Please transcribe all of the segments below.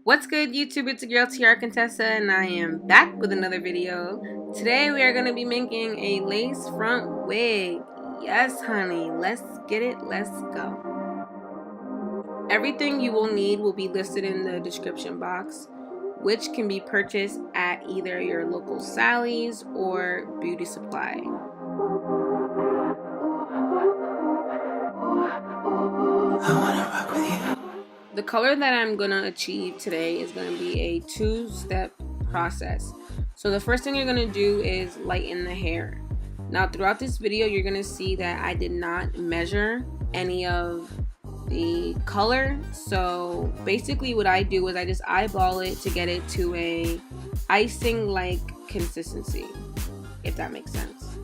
What's good, YouTube? It's your girl TR Contessa, and I am back with another video. Today we are going to be making a lace front wig. Yes, honey. Let's get it. Let's go. Everything you will need will be listed in the description box, which can be purchased at either your local Sally's or beauty supply. I wanna rock with you. The color that I'm going to achieve today is going to be a two-step process. So the first thing you're going to do is lighten the hair. Now throughout this video you're going to see that I did not measure any of the color. So basically what I do is I just eyeball it to get it to a icing like consistency, if that makes sense.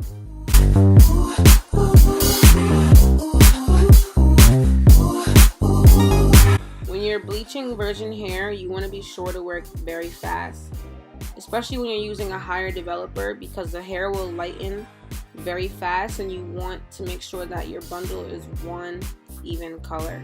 When you're bleaching virgin hair, you want to be sure to work very fast, especially when you're using a higher developer, because the hair will lighten very fast and you want to make sure that your bundle is one even color.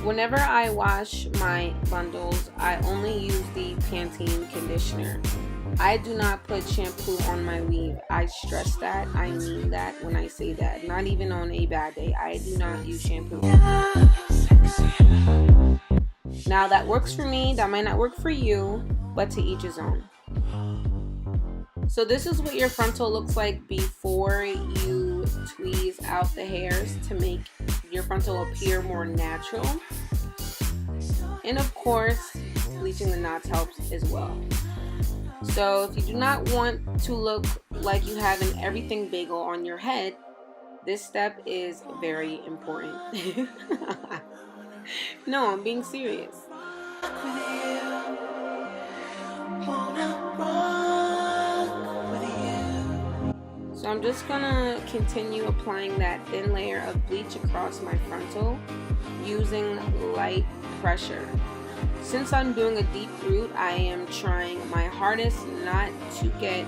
Whenever I wash my bundles, I only use the Pantene conditioner. I do not put shampoo on my weave. I stress that. I mean that when I say that. Not even on a bad day. I do not use shampoo. Now that works for me. That might not work for you, but to each his own. So this is what your frontal looks like before you tweeze out the hairs to make your frontal appear more natural. And of course, bleaching the knots helps as well. So if you do not want to look like you have an everything bagel on your head, this step is very important. No, I'm being serious. So I'm just gonna continue applying that thin layer of bleach across my frontal using light pressure. Since I'm doing a deep root, I am trying my hardest not to get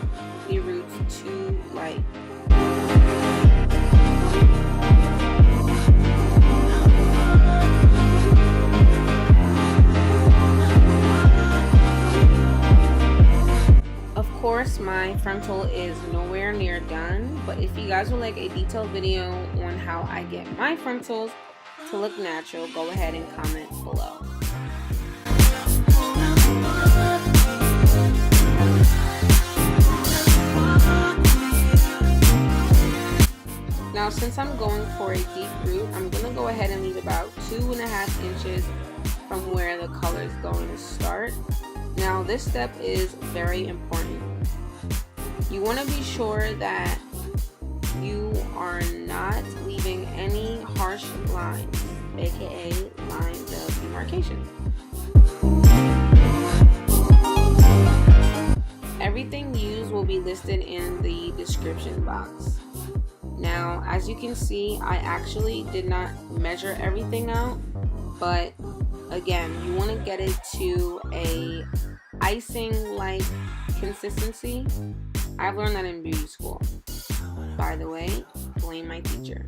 the roots too light. Of course, my frontal is nowhere near done, but if you guys would like a detailed video on how I get my frontals to look natural, go ahead and comment below. Now since I'm going for a deep root, I'm going to go ahead and leave about 2.5 inches from where the color is going to start. Now this step is very important. You want to be sure that you are not leaving any harsh lines, aka lines of demarcation. Everything used will be listed in the description box. Now, as you can see, I actually did not measure everything out, but again, you want to get it to a icing-like consistency. I've learned that in beauty school. By the way, blame my teacher.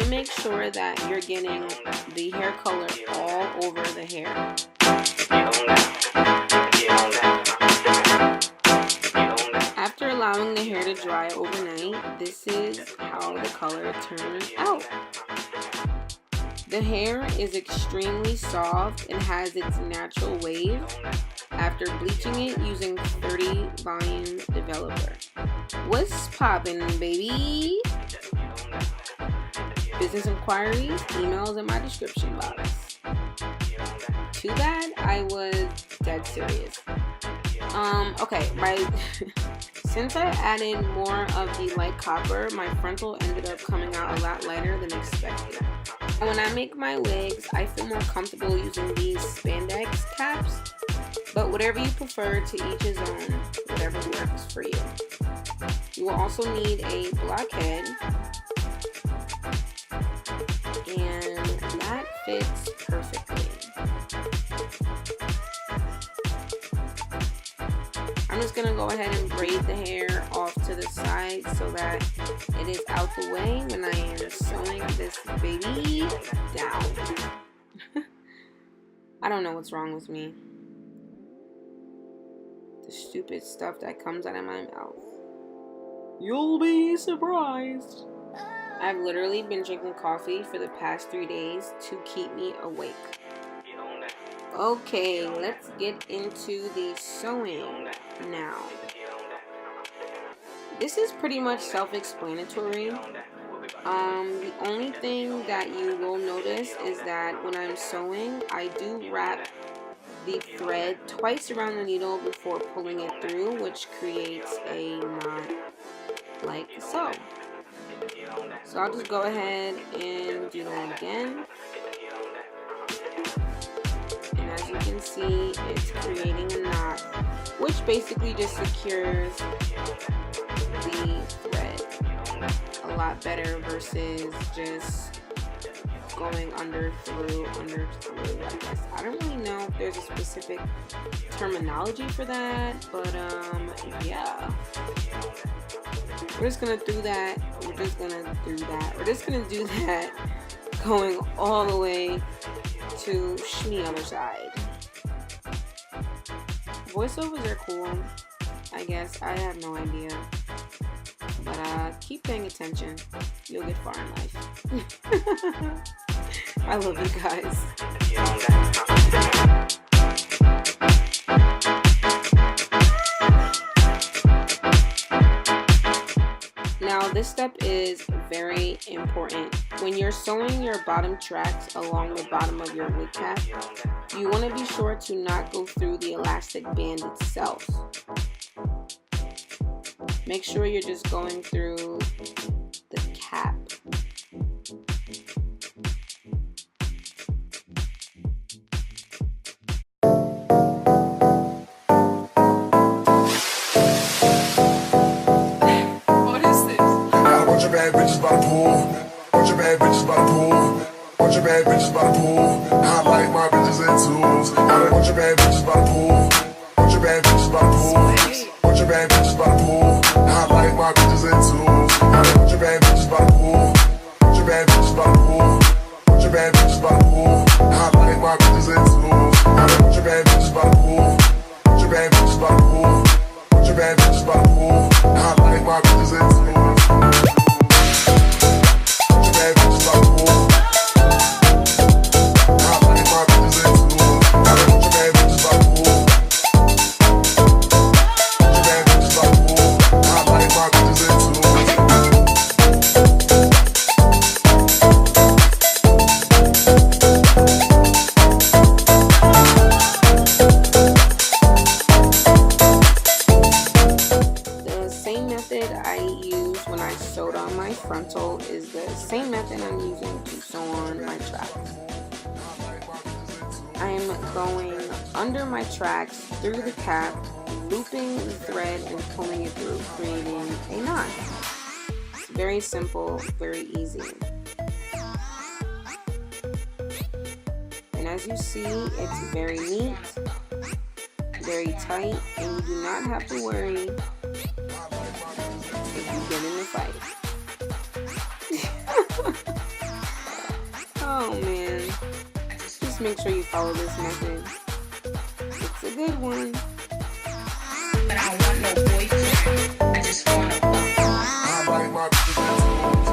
Make sure that you're getting the hair color all over the hair. After allowing the hair to dry overnight, this is how the color turns out. The hair is extremely soft and has its natural wave after bleaching it using 30 volume developer. What's poppin', baby? business inquiries, emails in my description box. Too bad I was dead serious. Okay, right. Since I added more of the light copper, my frontal ended up coming out a lot lighter than expected. When I make my wigs, I feel more comfortable using these spandex caps, but whatever you prefer, to each his own, whatever works for you. You will also need a blockhead, and that fits perfectly. I'm just gonna go ahead and braid the hair off to the side so that it is out the way when I am sewing this baby down. I don't know what's wrong with me. The stupid stuff that comes out of my mouth. You'll be surprised. I've literally been drinking coffee for the past 3 days to keep me awake. Okay, let's get into the sewing now. This is pretty much self-explanatory. The only thing that you will notice is that when I'm sewing, I do wrap the thread twice around the needle before pulling it through, which creates a knot like so. So I'll just go ahead and do that again. And as you can see, it's creating a knot, which basically just secures the thread a lot better versus just going under through. I guess I don't really know if there's a specific terminology for that, but yeah. We're just gonna do that. We're just gonna do that going all the way to the other side. Voiceovers are cool, I guess. I have no idea. But keep paying attention. You'll get far in life. I love you guys. Now, this step is very important. When you're sewing your bottom tracks along the bottom of your wig cap, you want to be sure to not go through the elastic band itself. Make sure you're just going through the cap. Bad bitches by the pool. Bunch of bad bitches by the pool. Bunch of bad bitches by the pool. I like my bitches in twos. Got a bunch of bad bitches by the pool. Bunch of bad bitches by the pool. Bunch of bad bitches by the pool. I like my bitches in twos. Got a bunch of bad bitches by the pool. Bunch of bad bitches by the pool. Bunch of bad bitches by the pool. I like my bitches in twos. Got a bunch of bad bitches by the pool. Bunch of bad bitches by the pool. Bunch of bad bitches by the pool. I like my bitches in twos. Bad bitches by the pool. I like my bitches in twos. Got a bunch of bad bitches by the pool. Bunch of bad bitches by the pool. I like my bitches in twos. The same method I use when I sewed on my frontal is the same method I'm using to sew on my tracks. I'm going under my tracks through the cap, looping the thread and pulling it through, creating a knot. It's very simple, very easy. And as you see, it's very neat, very tight, and you do not have to worry if you get in a fight. Oh man, just make sure you follow this method. It's a good one. But I don't want no boyfriend, I just want a I like my bitches in twos.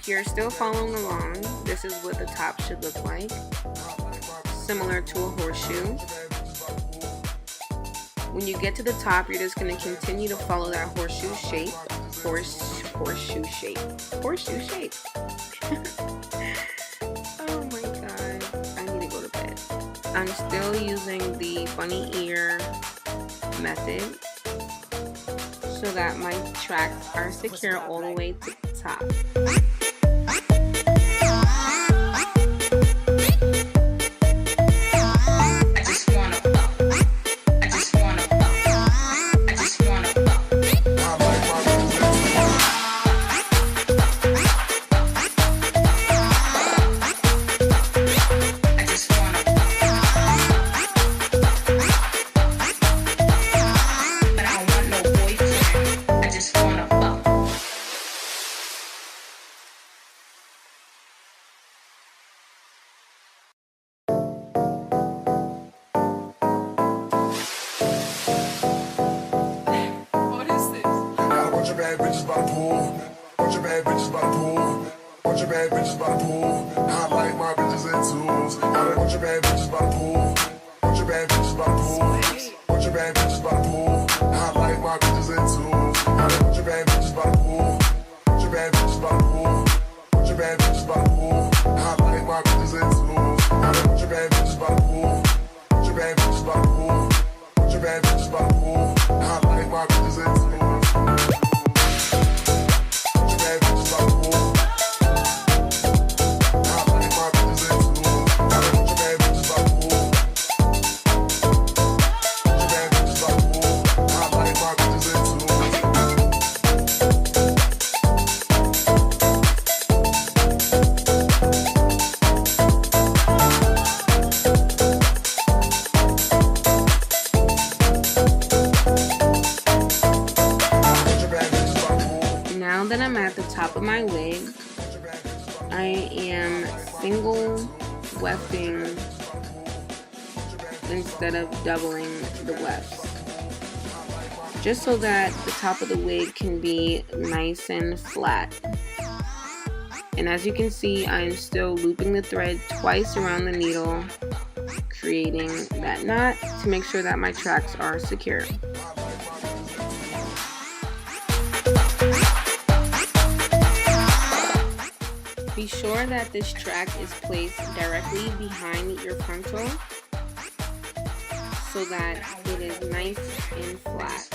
if you're still following along, this is what the top should look like. Similar to a horseshoe. When you get to the top, you're just going to continue to follow that horseshoe shape. Horseshoe shape. Horseshoe shape. Oh my god. I need to go to bed. I'm still using the bunny ear method so that my tracks are secure all the way to the top. Bad bitches by the pool. Bunch of bad bitches by the pool. Bunch of bad bitches by the pool. I like my bitches in twos. Got a bunch of bad bitches by the pool. Bunch of bad bitches by the pool. Bunch of bad bitches by the pool. I like my bitches in twos. Got a bunch of bad bitches by the pool. Bunch of bad bitches by the pool. Bunch of bad bitches by the pool. I like my bitches in twos. Got a bunch of bad bitches by the pool. Bunch of bad bitches by the pool. Bunch of bad bitches by the pool. I like my bitches in twos. Now that I'm at the top of my wig, I am single wefting instead of doubling the wefts, just so that the top of the wig can be nice and flat. And as you can see, I'm still looping the thread twice around the needle, creating that knot to make sure that my tracks are secure. Be sure that this track is placed directly behind your frontal so that it is nice and flat.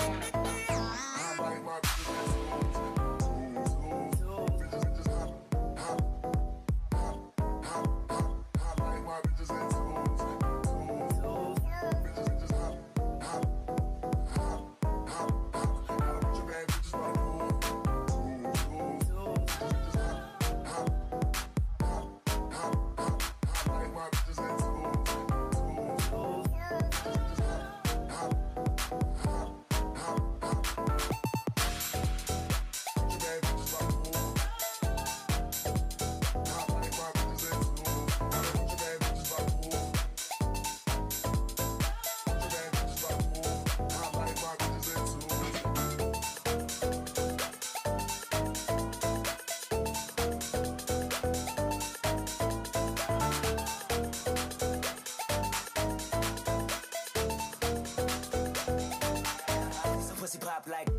Pussy pop like